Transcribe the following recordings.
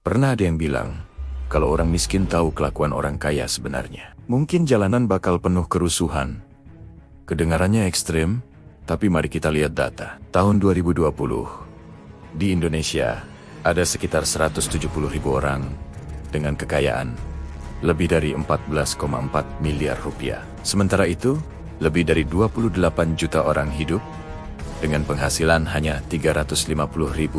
Pernah ada yang bilang, kalau orang miskin tahu kelakuan orang kaya sebenarnya, mungkin jalanan bakal penuh kerusuhan. Kedengarannya ekstrem, tapi mari kita lihat data. Tahun 2020, di Indonesia, ada sekitar 170.000 orang dengan kekayaan lebih dari 14,4 miliar rupiah. Sementara itu, lebih dari 28 juta orang hidup dengan penghasilan hanya 350.000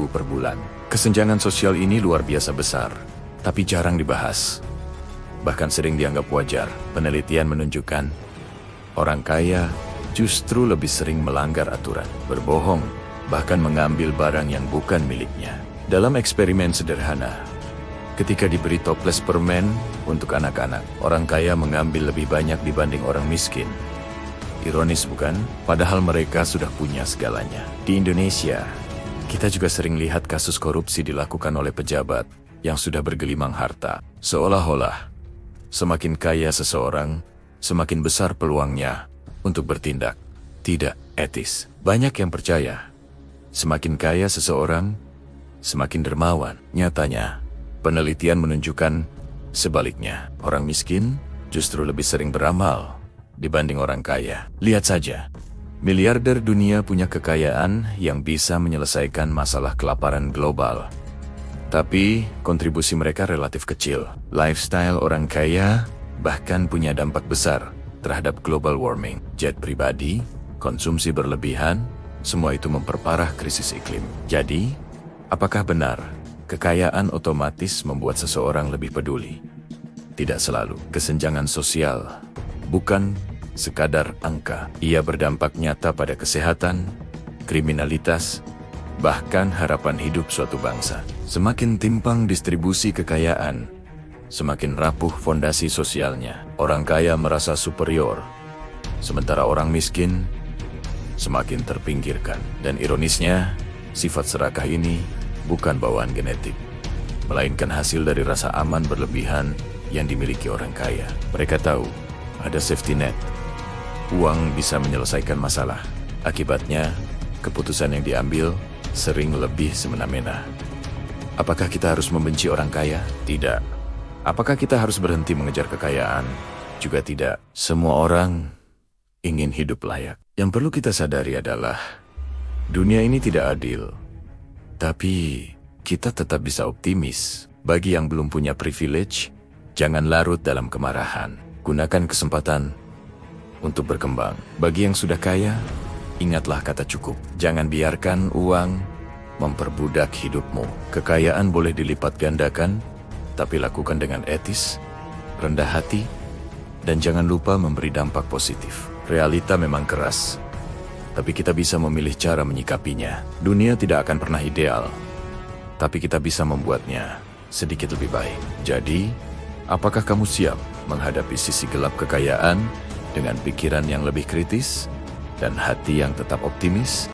per bulan. Kesenjangan sosial ini luar biasa besar, tapi jarang dibahas. Bahkan sering dianggap wajar. Penelitian menunjukkan, orang kaya justru lebih sering melanggar aturan, berbohong, bahkan mengambil barang yang bukan miliknya. Dalam eksperimen sederhana, ketika diberi toples permen untuk anak-anak, orang kaya mengambil lebih banyak dibanding orang miskin. Ironis bukan? Padahal mereka sudah punya segalanya. Di Indonesia, kita juga sering lihat kasus korupsi dilakukan oleh pejabat yang sudah bergelimang harta. Seolah-olah, semakin kaya seseorang, semakin besar peluangnya untuk bertindak tidak etis. Banyak yang percaya, semakin kaya seseorang, semakin dermawan. Nyatanya, penelitian menunjukkan sebaliknya. Orang miskin justru lebih sering beramal dibanding orang kaya. Lihat saja, miliarder dunia punya kekayaan yang bisa menyelesaikan masalah kelaparan global. Tapi, kontribusi mereka relatif kecil. Lifestyle orang kaya bahkan punya dampak besar terhadap global warming. Jet pribadi, konsumsi berlebihan, semua itu memperparah krisis iklim. Jadi, apakah benar kekayaan otomatis membuat seseorang lebih peduli? Tidak selalu. Kesenjangan sosial bukan sekadar angka. Ia berdampak nyata pada kesehatan, kriminalitas, bahkan harapan hidup suatu bangsa. Semakin timpang distribusi kekayaan, semakin rapuh fondasi sosialnya. Orang kaya merasa superior, sementara orang miskin semakin terpinggirkan. Dan ironisnya, sifat serakah ini bukan bawaan genetik, melainkan hasil dari rasa aman berlebihan yang dimiliki orang kaya. Mereka tahu ada safety net. Uang bisa menyelesaikan masalah. Akibatnya, keputusan yang diambil sering lebih semena-mena. Apakah kita harus membenci orang kaya? Tidak. Apakah kita harus berhenti mengejar kekayaan? Juga tidak. Semua orang ingin hidup layak. Yang perlu kita sadari adalah, dunia ini tidak adil. Tapi, kita tetap bisa optimis. Bagi yang belum punya privilege, jangan larut dalam kemarahan. Gunakan kesempatan untuk berkembang. Bagi yang sudah kaya, ingatlah kata cukup. Jangan biarkan uang memperbudak hidupmu. Kekayaan boleh dilipat gandakan, tapi lakukan dengan etis, rendah hati, dan jangan lupa memberi dampak positif. Realita memang keras, tapi kita bisa memilih cara menyikapinya. Dunia tidak akan pernah ideal, tapi kita bisa membuatnya sedikit lebih baik. Jadi, apakah kamu siap menghadapi sisi gelap kekayaan dengan pikiran yang lebih kritis dan hati yang tetap optimis?